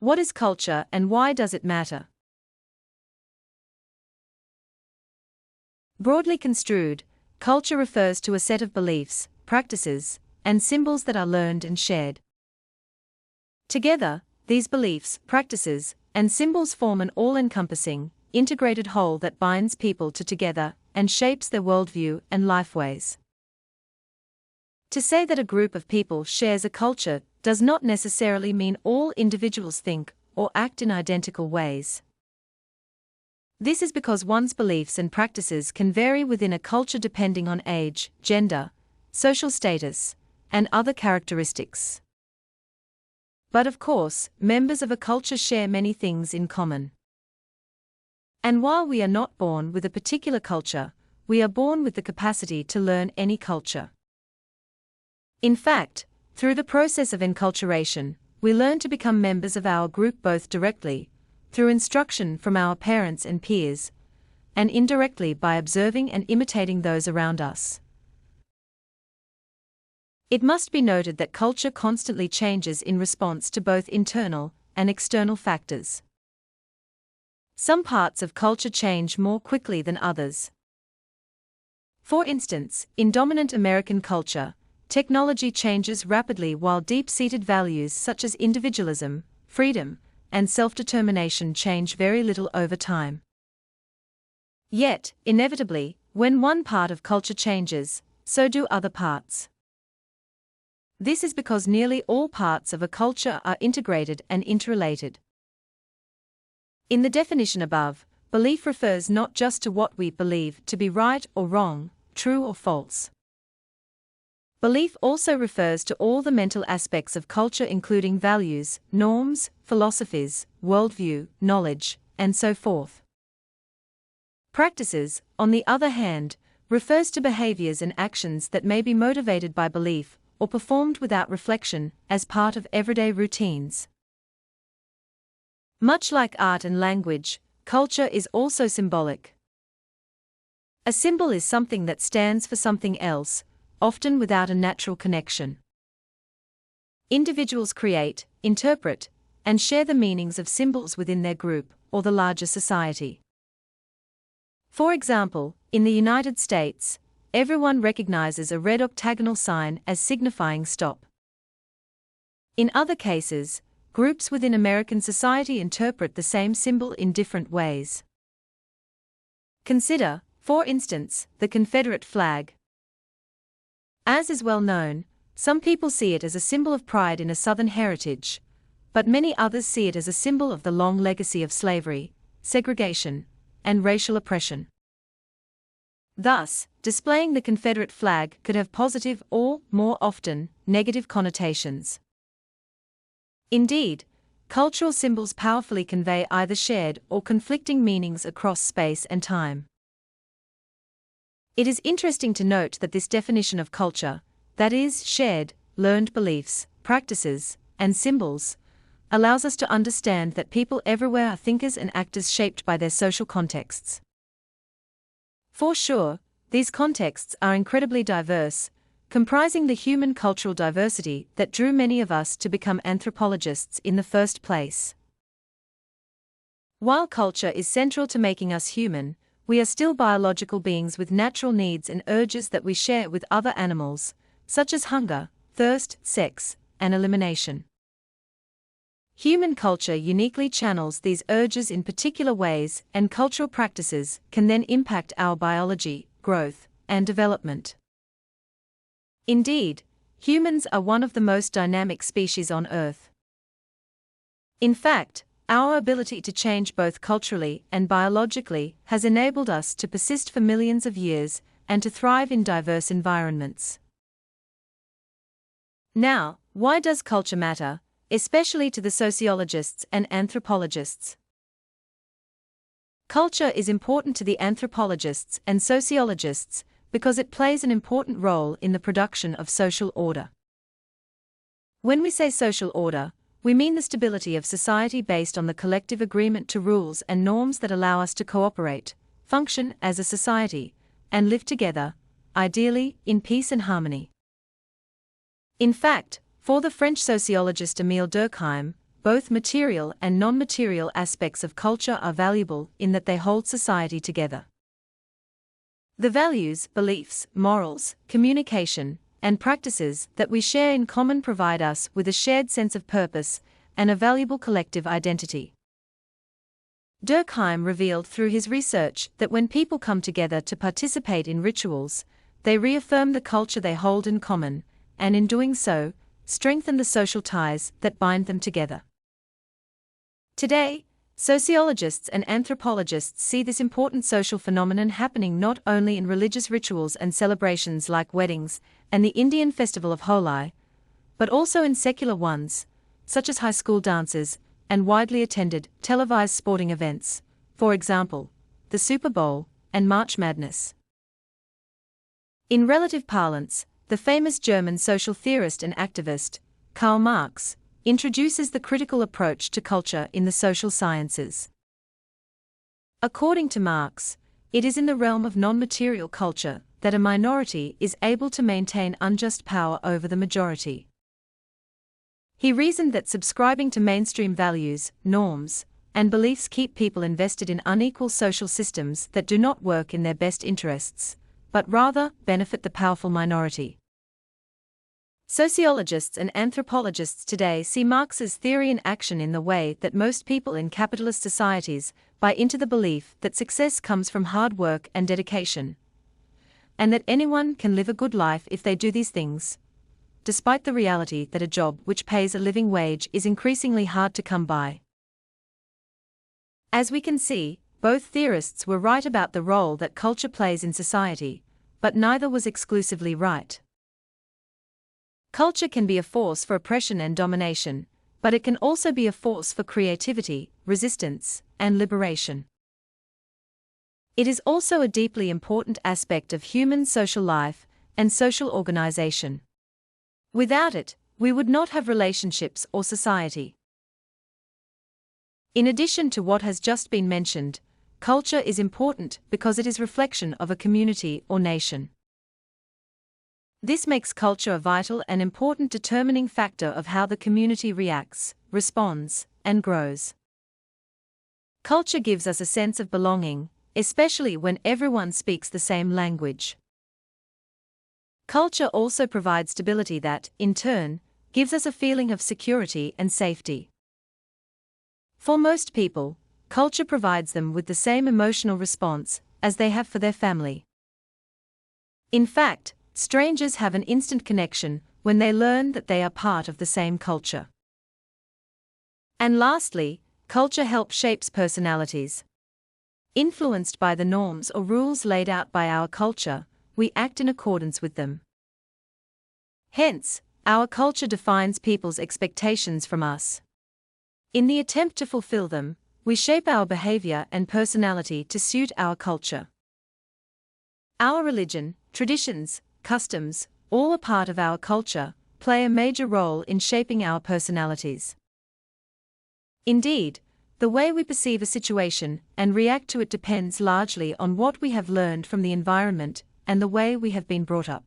What is culture and why does it matter? Broadly construed, culture refers to a set of beliefs, practices, and symbols that are learned and shared. Together, these beliefs, practices, and symbols form an all-encompassing, integrated whole that binds people together and shapes their worldview and lifeways. To say that a group of people shares a culture does not necessarily mean all individuals think or act in identical ways. This is because one's beliefs and practices can vary within a culture depending on age, gender, social status, and other characteristics. But of course, members of a culture share many things in common. And while we are not born with a particular culture, we are born with the capacity to learn any culture. In fact, through the process of enculturation, we learn to become members of our group both directly, through instruction from our parents and peers, and indirectly by observing and imitating those around us. It must be noted that culture constantly changes in response to both internal and external factors. Some parts of culture change more quickly than others. For instance, in dominant American culture, technology changes rapidly while deep-seated values such as individualism, freedom, and self-determination change very little over time. Yet, inevitably, when one part of culture changes, so do other parts. This is because nearly all parts of a culture are integrated and interrelated. In the definition above, belief refers not just to what we believe to be right or wrong, true or false. Belief also refers to all the mental aspects of culture including values, norms, philosophies, worldview, knowledge, and so forth. Practices, on the other hand, refers to behaviors and actions that may be motivated by belief or performed without reflection as part of everyday routines. Much like art and language, culture is also symbolic. A symbol is something that stands for something else, often without a natural connection. Individuals create, interpret, and share the meanings of symbols within their group or the larger society. For example, in the United States, everyone recognizes a red octagonal sign as signifying stop. In other cases, groups within American society interpret the same symbol in different ways. Consider, for instance, the Confederate flag. As is well known, some people see it as a symbol of pride in a Southern heritage, but many others see it as a symbol of the long legacy of slavery, segregation, and racial oppression. Thus, displaying the Confederate flag could have positive or, more often, negative connotations. Indeed, cultural symbols powerfully convey either shared or conflicting meanings across space and time. It is interesting to note that this definition of culture, that is, shared, learned beliefs, practices, and symbols, allows us to understand that people everywhere are thinkers and actors shaped by their social contexts. For sure, these contexts are incredibly diverse, comprising the human cultural diversity that drew many of us to become anthropologists in the first place. While culture is central to making us human, we are still biological beings with natural needs and urges that we share with other animals, such as hunger, thirst, sex, and elimination. Human culture uniquely channels these urges in particular ways, and cultural practices can then impact our biology, growth, and development. Indeed, humans are one of the most dynamic species on Earth. In fact, our ability to change both culturally and biologically has enabled us to persist for millions of years and to thrive in diverse environments. Now, why does culture matter, especially to the sociologists and anthropologists? Culture is important to the anthropologists and sociologists because it plays an important role in the production of social order. When we say social order, we mean the stability of society based on the collective agreement to rules and norms that allow us to cooperate, function as a society, and live together, ideally, in peace and harmony. In fact, for the French sociologist Émile Durkheim, both material and non-material aspects of culture are valuable in that they hold society together. The values, beliefs, morals, communication, and practices that we share in common provide us with a shared sense of purpose and a valuable collective identity. Durkheim revealed through his research that when people come together to participate in rituals, they reaffirm the culture they hold in common, and in doing so, strengthen the social ties that bind them together. Today, sociologists and anthropologists see this important social phenomenon happening not only in religious rituals and celebrations like weddings and the Indian festival of Holi, but also in secular ones, such as high school dances and widely attended televised sporting events, for example, the Super Bowl and March Madness. In relative parlance, the famous German social theorist and activist, Karl Marx, introduces the critical approach to culture in the social sciences. According to Marx, it is in the realm of non-material culture that a minority is able to maintain unjust power over the majority. He reasoned that subscribing to mainstream values, norms, and beliefs keep people invested in unequal social systems that do not work in their best interests, but rather benefit the powerful minority. Sociologists and anthropologists today see Marx's theory in action in the way that most people in capitalist societies buy into the belief that success comes from hard work and dedication, and that anyone can live a good life if they do these things, despite the reality that a job which pays a living wage is increasingly hard to come by. As we can see, both theorists were right about the role that culture plays in society, but neither was exclusively right. Culture can be a force for oppression and domination, but it can also be a force for creativity, resistance, and liberation. It is also a deeply important aspect of human social life and social organization. Without it, we would not have relationships or society. In addition to what has just been mentioned, culture is important because it is a reflection of a community or nation. This makes culture a vital and important determining factor of how the community reacts, responds, and grows. Culture gives us a sense of belonging, especially when everyone speaks the same language. Culture also provides stability that, in turn, gives us a feeling of security and safety. For most people, culture provides them with the same emotional response as they have for their family. In fact, strangers have an instant connection when they learn that they are part of the same culture. And lastly, culture helps shape personalities. Influenced by the norms or rules laid out by our culture, we act in accordance with them. Hence, our culture defines people's expectations from us. In the attempt to fulfill them, we shape our behavior and personality to suit our culture. Our religion, traditions, customs, all a part of our culture, play a major role in shaping our personalities. Indeed, the way we perceive a situation and react to it depends largely on what we have learned from the environment and the way we have been brought up.